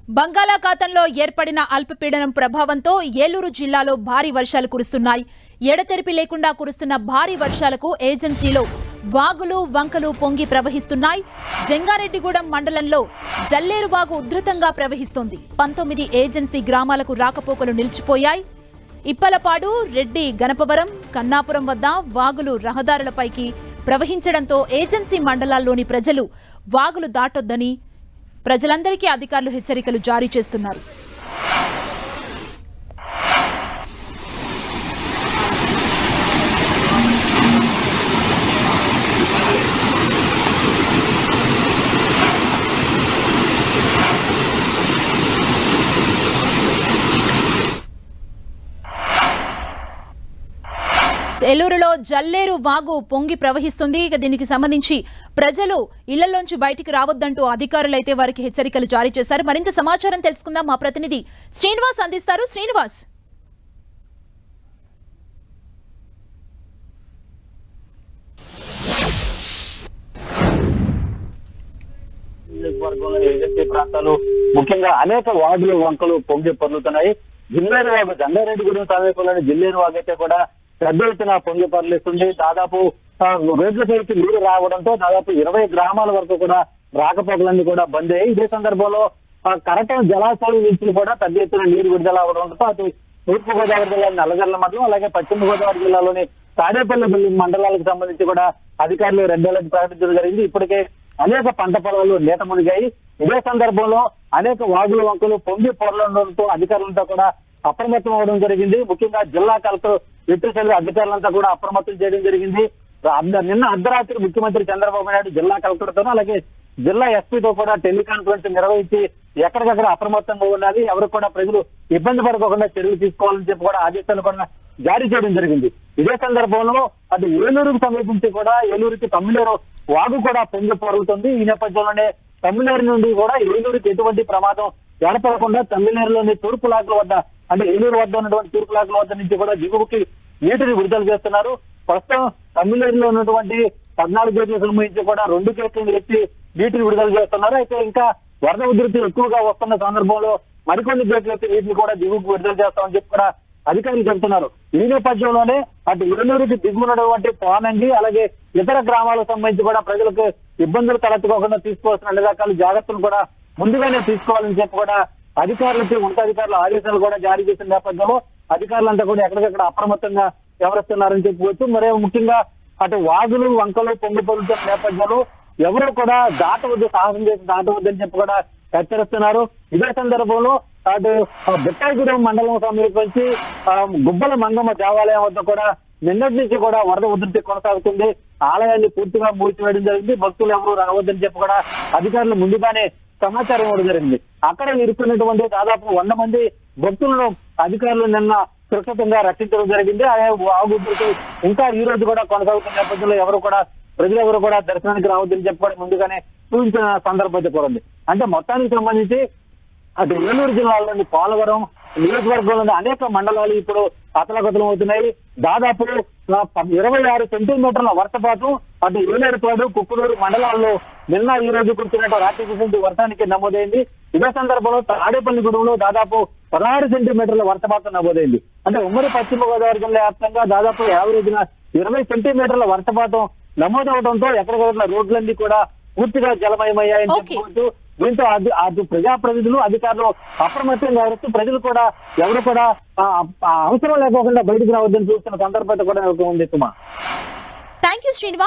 బంగాళాఖాతంలో ఏర్పడిన అల్పపీడనం ప్రభావంతో ఏలూరు జిల్లాలో భారీ వర్షాలు కురుస్తున్నాయి. ఎడతెరిపి లేకుండా కురుస్తున్న భారీ వర్షాలకు ఏజెన్సీలో వాగులు వంకలు పొంగి ప్రవహిస్తున్నాయి. జంగారెడ్డిగూడెం మండలంలో జల్లేరు వాగు ఉధృతంగా ప్రవహిస్తోంది. 19 ఏజెన్సీ గ్రామాలకు రాకపోకలు నిలిచిపోయాయి. ఇప్పలపాడు, రెడ్డి, గణపవరం, కన్నాపురం వద్ద వాగులు రహదారులపైకి ప్రవహించడంతో ఏజెన్సీ మండలాల్లోని ప్రజలు వాగులు దాటొద్దని ప్రజలందరికీ అధికారులు హెచ్చరికలు జారీ చేస్తున్నారు. ఏలూరులో జల్లేరు వాగు పొంగి ప్రవహిస్తుంది. దీనికి సంబంధించి ప్రజలు ఇళ్లలోంచి బయటికి రావద్దంటూ అధికారులైతే వారికి హెచ్చరికలు జారీ చేశారు. మరింత సమాచారం తెలుసుకుందాం. మా ప్రతినిధి శ్రీనివాస్ అందిస్తారు. శ్రీనివాస్, ఏజెన్సీ ప్రాంతాలు ముఖ్యంగా అనేక వార్డులు వంకలు పొంగి పొర్లుతున్నాయి. జిల్లేరు వాగు జంగారెడ్డిగూడెం సమీపంలోని జిల్లేరు వాగు అయితే కూడా పెద్ద ఎత్తున పొంగి పొర్లిస్తుంది. దాదాపు రోడ్లపైకి నీరు రావడంతో దాదాపు 20 గ్రామాల వరకు కూడా రాకపోకలన్నీ కూడా బంద్ అయ్యాయి. ఇదే సందర్భంలో కరటం జలాశయం నుంచి కూడా పెద్ద ఎత్తున నీరు విడుదల అవడంతో అటు తూర్పు గోదావరి జిల్లా నల్లజర్ల మండలం, అలాగే పశ్చిమ గోదావరి జిల్లాలోని తాడేపల్లి మండలాలకు సంబంధించి కూడా అధికారులు రెడ్ అలర్ట్ ప్రకటించడం జరిగింది. ఇప్పటికే అనేక పంట పొలాలు నీట మునిగాయి. ఇదే సందర్భంలో అనేక వాగులు వంకలు పొంగి పొరలడంతో అధికారులంతా కూడా అప్రమత్తం అవడం జరిగింది. ముఖ్యంగా జిల్లా కలెక్టర్ విట్టిశెల్వి అధికారులంతా కూడా అప్రమత్తం చేయడం జరిగింది. నిన్న అర్ధరాత్రి ముఖ్యమంత్రి చంద్రబాబు నాయుడు జిల్లా కలెక్టర్తోనూ అలాగే జిల్లా ఎస్పీతో కూడా టెలికాన్ఫరెన్స్ నిర్వహించి ఎక్కడికక్కడ అప్రమత్తంగా ఉండాలి, ఎవరికి కూడా ప్రజలు ఇబ్బంది పడకుండా చర్యలు తీసుకోవాలని చెప్పి కూడా ఆదేశాలు కూడా జారీ చేయడం జరిగింది. ఇదే సందర్భంలో అటు ఏలూరుకు సమీపించి కూడా ఏలూరుకి తమ్మిలేరు వాగు కూడా పొంగి పొరుగుతుంది. ఈ నేపథ్యంలోనే తమ్మిలేరు నుండి కూడా ఏలూరుకి ఎటువంటి ప్రమాదం ఏర్పడకుండా తమ్మిలేరులోని తూర్పు లాకుల వద్ద అంటే ఏలూరు వద్ద ఉన్నటువంటి తూర్పు లాకుల వద్ద నుంచి కూడా దిగువకి నీటిని విడుదల చేస్తున్నారు. ప్రస్తుతం తమ్మిలేరులో ఉన్నటువంటి 14 గేట్లకు సంబంధించి కూడా 2 గేట్లను ఎత్తి నీటిని విడుదల చేస్తున్నారు. అయితే ఇంకా వరద ఉధృతి ఎక్కువగా వస్తున్న సందర్భంలో మరికొన్ని గేట్లు ఎత్తి నీటిని కూడా దిగువకు విడుదల చేస్తామని చెప్పి కూడా అధికారులు చెబుతున్నారు. ఈ నేపథ్యంలోనే అటు ఏలూరుకి దిగున్నటువంటి పోనంగి అలాగే ఇతర గ్రామాలకు సంబంధించి కూడా ప్రజలకు ఇబ్బందులు తలెత్తుకోకుండా తీసుకోవాల్సిన అన్ని రకాల జాగ్రత్తలు కూడా ముందుగానే తీసుకోవాలని చెప్పి కూడా అధికారులకి ఉన్నతాధికారులు ఆదేశాలు కూడా జారీ చేసిన నేపథ్యంలో అధికారులంతా కూడా ఎక్కడికక్కడ అప్రమత్తంగా వ్యవహరిస్తున్నారని చెప్పుకోవచ్చు. మరే ముఖ్యంగా అటు వాగులు వంకలు పొంగి పొందుతున్న నేపథ్యంలో ఎవరు కూడా దాటవద్దు, సాహసం చేసి దాటవద్దని చెప్పి కూడా హెచ్చరిస్తున్నారు. ఇదే సందర్భంలో అటు బిట్టాయిగూడెం మండలం సమీపించి గుబ్బల మంగమ్మ దేవాలయం వద్ద కూడా నిన్నటి నుంచి కూడా వరద ఉధృతి కొనసాగుతుంది. ఆలయాన్ని పూర్తిగా మూసివేయడం జరిగింది. భక్తులు ఎవరు రావద్దని చెప్పి కూడా అధికారులు ముందుగానే సమాచారం ఇవ్వడం జరిగింది. అక్కడ ఇరుక్కున్నటువంటి దాదాపు 100 మంది భక్తులను అధికారులు నిన్న సురక్షితంగా రక్షించడం జరిగింది. వాగు ఉధృతి ఇంకా ఈ రోజు కూడా కొనసాగుతున్న నేపథ్యంలో ప్రజలు ఎవరు కూడా దర్శనానికి రావద్దని చెప్పి ముందుగానే సూచించిన సందర్భం కూడా ఉంది. అంటే మొత్తానికి సంబంధించి అటు ఏలూరు జిల్లాలోని పోలవరం నియోజకవర్గంలోని అనేక మండలాలు ఇప్పుడు అతలకుతలం అవుతున్నాయి. దాదాపు 26 సెంటీమీటర్ల వర్షపాతం అటు ఏలేరుపాడు, కుక్కునూరు మండలాల్లో నిన్న ఈ రోజు కురిసినట్టు రాత్రి వర్షానికి నమోదైంది. ఇదే సందర్భంలో తాడేపల్లిగూడెంలో దాదాపు 16 సెంటీమీటర్ల వర్షపాతం నమోదైంది. అంటే ఉమ్మడి పశ్చిమ గోదావరి జిల్లా వ్యాప్తంగా దాదాపు యావరేజ్న 20 సెంటీమీటర్ల వర్షపాతం నమోదవడంతో ఎక్కడికక్కడ రోడ్లన్నీ కూడా పూర్తిగా జలమయమయ్యాయని చెప్పుకుంటూ దీంతో అటు ప్రజాప్రతినిధులు అధికారులు అప్రమత్తంగా వ్యవహరిస్తూ ప్రజలు కూడా ఎవరు కూడా అవసరం లేకోకుండా బయటకు రావద్దని చూస్తున్న సందర్భత కూడా ఉంది. Thank you Srinivas.